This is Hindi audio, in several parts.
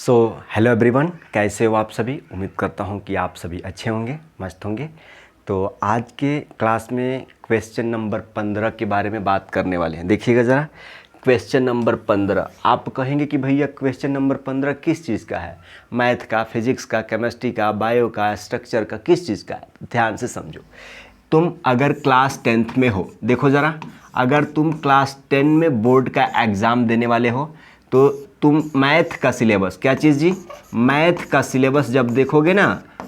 सो हेलो एवरीवन, कैसे हो आप सभी। उम्मीद करता हूँ कि आप सभी अच्छे होंगे, मस्त होंगे। तो आज के क्लास में क्वेश्चन नंबर 15 के बारे में बात करने वाले हैं। देखिएगा ज़रा, क्वेश्चन नंबर 15। आप कहेंगे कि भैया क्वेश्चन नंबर 15 किस चीज़ का है? मैथ का, फिजिक्स का, केमिस्ट्री का, बायो का, स्ट्रक्चर का, किस चीज़ का है? ध्यान से समझो। तुम अगर क्लास 10th में हो, देखो ज़रा, अगर तुम क्लास 10 में बोर्ड का एग्ज़ाम देने वाले हो तो तुम मैथ का सिलेबस, क्या चीज़ जी, मैथ का सिलेबस जब देखोगे ना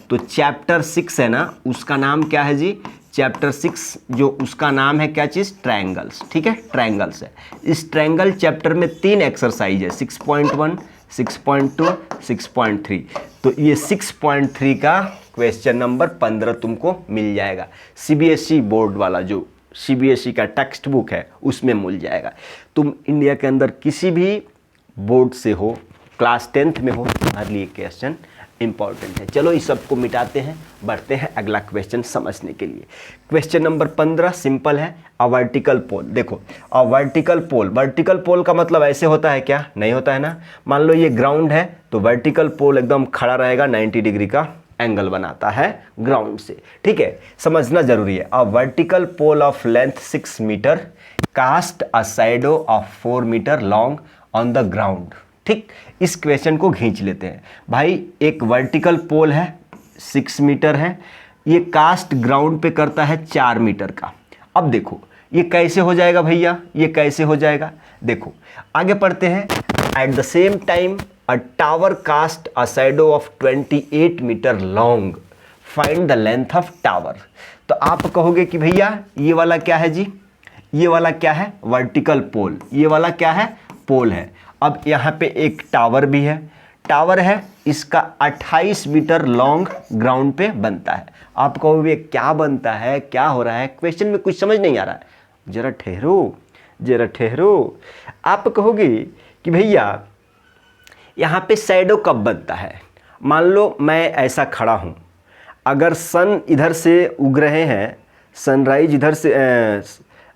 तो चैप्टर 6 है ना, उसका नाम क्या है जी? चैप्टर 6 जो उसका नाम है क्या चीज़? ट्रायंगल्स। ठीक है, ट्रायंगल्स है। इस ट्रायंगल चैप्टर में 3 एक्सरसाइज है, 6.1, 6.2, 6.3। तो ये 6.3 का क्वेश्चन नंबर 15 तुमको मिल जाएगा। सीबीएसई बोर्ड वाला जो सीबीएसई का टेक्स्ट बुक है उसमें मिल जाएगा। तुम इंडिया के अंदर किसी भी बोर्ड से हो, क्लास 10th में हो, तुम्हारे लिए क्वेश्चन इंपॉर्टेंट है। चलो इस सब को मिटाते हैं, बढ़ते हैं अगला क्वेश्चन समझने के लिए। क्वेश्चन नंबर 15 सिंपल है। अ वर्टिकल पोल, देखो अ वर्टिकल पोल, वर्टिकल पोल का मतलब ऐसे होता है क्या? नहीं होता है ना। मान लो ये ग्राउंड है तो वर्टिकल पोल एकदम खड़ा रहेगा, 90 डिग्री का एंगल बनाता है ग्राउंड से। ठीक है, समझना जरूरी है। A vertical pole of length 6 metre cast a shadow of 4 metre long on the ground. ठीक, इस क्वेश्चन को खींच लेते हैं भाई। एक वर्टिकल पोल है, 6 मीटर है, ये कास्ट ग्राउंड पे करता है 4 मीटर का। अब देखो ये कैसे हो जाएगा भैया, ये कैसे हो जाएगा? देखो आगे पढ़ते हैं। At the same time a tower cast a shadow of 28 metre long, find the length of tower. तो आप कहोगे कि भैया ये वाला क्या है जी? ये वाला क्या है? Vertical pole. ये वाला क्या है? पोल है। अब यहाँ पे एक टावर भी है, टावर है, इसका 28 मीटर लॉन्ग ग्राउंड पे बनता है। आप कहोगे क्या बनता है, क्या हो रहा है? क्वेश्चन में कुछ समझ नहीं आ रहा है, जरा ठहरो, जरा ठहरो। आप कहोगे कि भैया यहाँ पे शैडो कब बनता है? मान लो मैं ऐसा खड़ा हूँ, अगर सन इधर से उग रहे हैं, सनराइज इधर से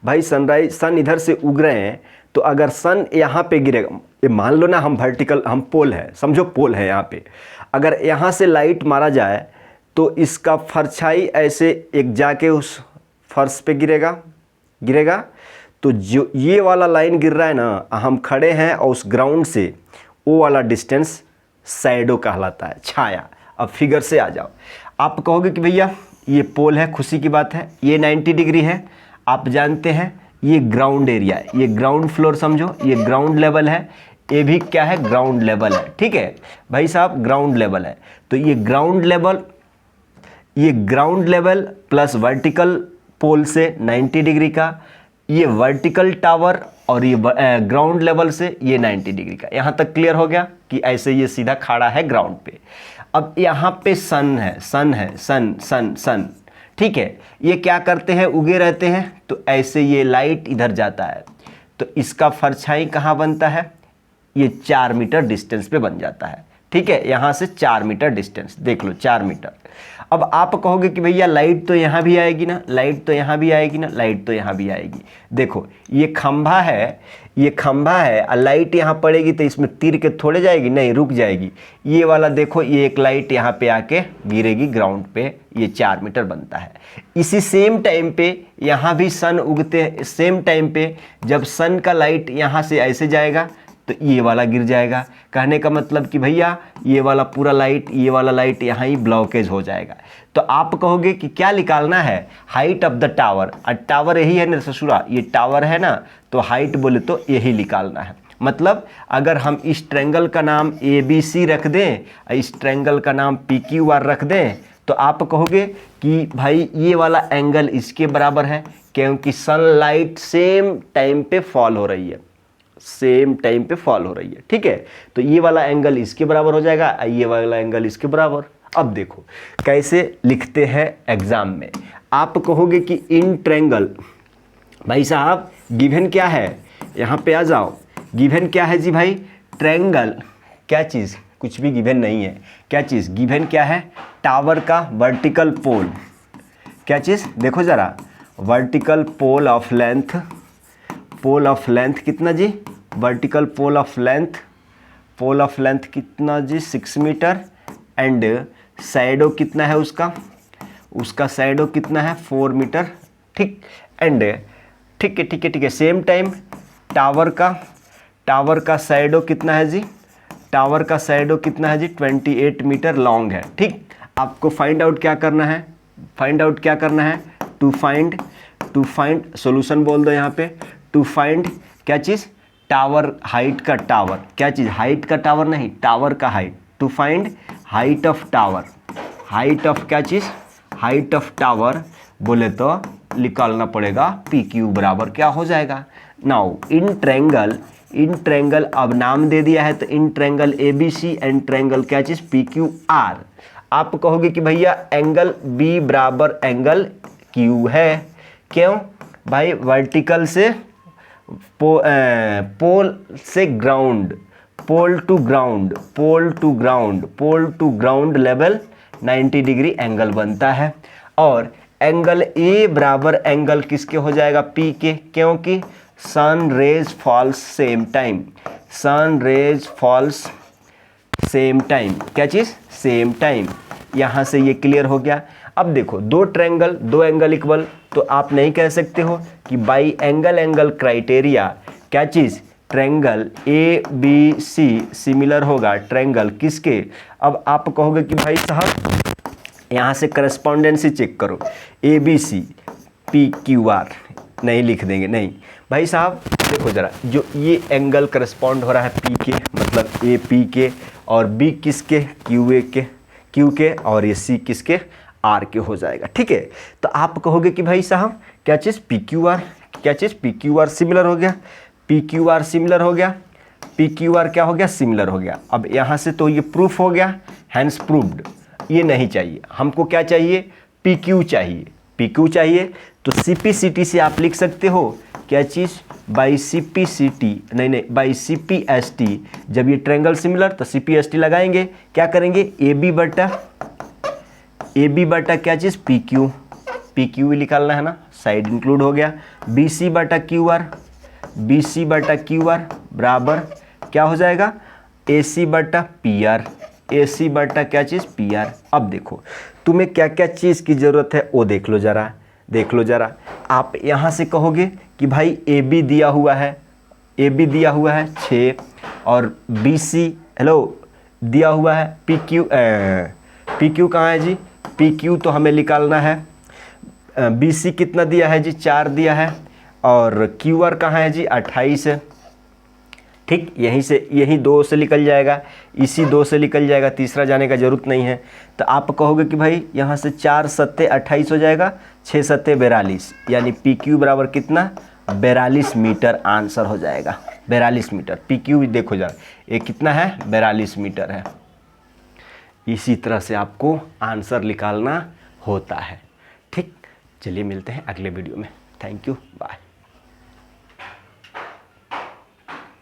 भाई सनराइज सन इधर से उग रहे हैं, तो अगर सन यहाँ पे गिरेगा, ये मान लो ना हम वर्टिकल, हम पोल है, समझो पोल है यहाँ पे, अगर यहाँ से लाइट मारा जाए तो इसका परछाई ऐसे एक जाके उस फर्श पे गिरेगा। तो जो ये वाला लाइन गिर रहा है ना, हम खड़े हैं और उस ग्राउंड से वो वाला डिस्टेंस शैडो कहलाता है, छाया। अब फिगर से आ जाओ। आप कहोगे कि भैया ये पोल है, खुशी की बात है, ये 90 डिग्री है। आप जानते हैं ये ग्राउंड एरिया है, ये ग्राउंड फ्लोर समझो, ये ग्राउंड लेवल है, ये भी क्या है? ग्राउंड लेवल है। ठीक है भाई साहब, ग्राउंड लेवल है। तो ये ground level plus vertical pole से 90 डिग्री का, ये वर्टिकल टावर और ये ग्राउंड लेवल से ये 90 डिग्री का। यहाँ तक क्लियर हो गया कि ऐसे ये सीधा खड़ा है ग्राउंड पे। अब यहाँ पे सन है, सन। ठीक है, ये क्या करते हैं? उगे रहते हैं, तो ऐसे ये लाइट इधर जाता है, तो इसका परछाई कहाँ बनता है? ये 4 मीटर डिस्टेंस पे बन जाता है। ठीक है, यहाँ से 4 मीटर डिस्टेंस, देख लो 4 मीटर। अब आप कहोगे कि भैया लाइट तो यहाँ भी आएगी ना, लाइट तो यहाँ भी आएगी ना, लाइट तो यहाँ भी आएगी। देखो ये खंभा है, ये खंभा है, और लाइट यहाँ पड़ेगी तो इसमें तीर के थोड़े जाएगी, नहीं रुक जाएगी। ये वाला देखो, ये एक लाइट यहाँ पे आके गिरेगी ग्राउंड पे, ये 4 मीटर बनता है। इसी सेम टाइम पे यहाँ भी सन उगते हैं, सेम टाइम पे जब सन का लाइट यहाँ से ऐसे जाएगा तो ये वाला गिर जाएगा। कहने का मतलब कि भैया ये वाला पूरा लाइट, ये वाला लाइट यहाँ ही ब्लॉकेज हो जाएगा। तो आप कहोगे कि क्या निकालना है? Height of the tower. और टावर यही है ना ससुरा, ये टावर है ना, तो हाइट बोले तो यही निकालना है। मतलब अगर हम इस ट्रायंगल का नाम ABC रख दें, इस ट्रायंगल का नाम PQR रख दें, तो आप कहोगे कि भाई ये वाला एंगल इसके बराबर है, क्योंकि सनलाइट सेम टाइम पे फॉल हो रही है, सेम टाइम पे फॉल हो रही है। ठीक है, तो ये वाला एंगल इसके बराबर हो जाएगा, ये वाला एंगल इसके बराबर। अब देखो कैसे लिखते हैं एग्जाम में। आप कहोगे कि इन ट्रायंगल, भाई साहब गिवन क्या है? यहाँ पे आ जाओ, गिवन क्या है जी भाई? ट्रायंगल। क्या चीज़? कुछ भी गिवन नहीं है। क्या चीज़ गिवन? क्या है? टावर का वर्टिकल पोल। क्या चीज़? देखो ज़रा, vertical pole of length, pole of length कितना जी? Vertical pole of length pole of length कितना जी 6 मीटर एंड शैडो कितना है उसका शैडो कितना है 4 मीटर। ठीक एंड ठीक है सेम टाइम टावर का शैडो कितना है जी, टावर का शैडो कितना है जी 28 मीटर लॉन्ग है। ठीक, आपको फाइंड आउट क्या करना है, टू फाइंड सॉल्यूशन बोल दो यहाँ पे, टू फाइंड क्या चीज़, टावर हाइट का टावर, क्या चीज़ हाइट का टावर नहीं टावर का height, to find height of tower, height of क्या चीज़, हाइट ऑफ टावर बोले तो निकालना पड़ेगा पी क्यू बराबर क्या हो जाएगा। नाउ इन ट्रैंगल अब नाम दे दिया है तो in triangle A B C and triangle क्या चीज़ पी क्यू आर। आप कहोगे कि भैया एंगल बी बराबर एंगल क्यू है, क्यों भाई, वर्टिकल से पोल से ground, pole to ground level 90 degree angle बनता है और एंगल ए बराबर एंगल किसके हो जाएगा पी के, क्योंकि sun rays falls same time, क्या चीज़ सेम टाइम। यहाँ से ये क्लियर हो गया। अब देखो दो एंगल इक्वल, तो आप नहीं कह सकते हो कि बाई एंगल क्राइटेरिया क्या चीज़ triangle A B C similar होगा ट्रैंगल किसके। अब आप कहोगे कि भाई साहब यहाँ से करस्पॉन्डेंसी चेक करो, A B C P Q R नहीं लिख देंगे, नहीं भाई साहब देखो ज़रा, जो ये एंगल करस्पॉन्ड हो रहा है पी के मतलब ए पी के और बी किसके क्यू के और ये सी किसके आर के हो जाएगा। ठीक है, तो आप कहोगे कि भाई साहब क्या चीज़ पी क्यू आर, क्या चीज़ पी क्यू आर सिमिलर हो गया, पी क्यू आर सिमिलर हो गया, पी क्यू आर क्या हो गया सिमिलर हो गया। अब यहाँ से तो ये प्रूफ हो गया, हैंस प्रूव्ड। ये नहीं चाहिए हमको, क्या चाहिए पी क्यू चाहिए, तो सी पी सी टी से आप लिख सकते हो क्या चीज़ by C P C T, नहीं by C P S T. जब ये ट्रायंगल सिमिलर तो सी पी एस टी लगाएंगे, क्या करेंगे ए बी बटा क्या चीज़ पी क्यू निकालना है ना, साइड इंक्लूड हो गया, बी सी बटा क्यू आर बराबर क्या हो जाएगा ए सी बटा पी आर, ए सी बटा क्या चीज़ पी आर। अब देखो तुम्हें क्या क्या चीज़ की ज़रूरत है वो देख लो ज़रा। आप यहाँ से कहोगे कि भाई ए बी दिया हुआ है 6 और बी सी दिया हुआ है पी क्यू कहाँ है जी, पी क्यू तो हमें निकालना है, बी सी कितना दिया है जी 4 दिया है और क्यू आर कहाँ है जी 28 है। ठीक, यही 2 से निकल जाएगा, इसी 2 से निकल जाएगा, तीसरा जाने का ज़रूरत नहीं है। तो आप कहोगे कि भाई यहाँ से 4 सत्ते 28 हो जाएगा, 6 सत्ते 42, यानी पी क्यू बराबर कितना 42 मीटर आंसर हो जाएगा, 42 मीटर। पी क्यू देखो जरा ये कितना है 42 मीटर है। इसी तरह से आपको आंसर निकालना होता है। ठीक, चलिए मिलते हैं अगले वीडियो में। Thank you, bye.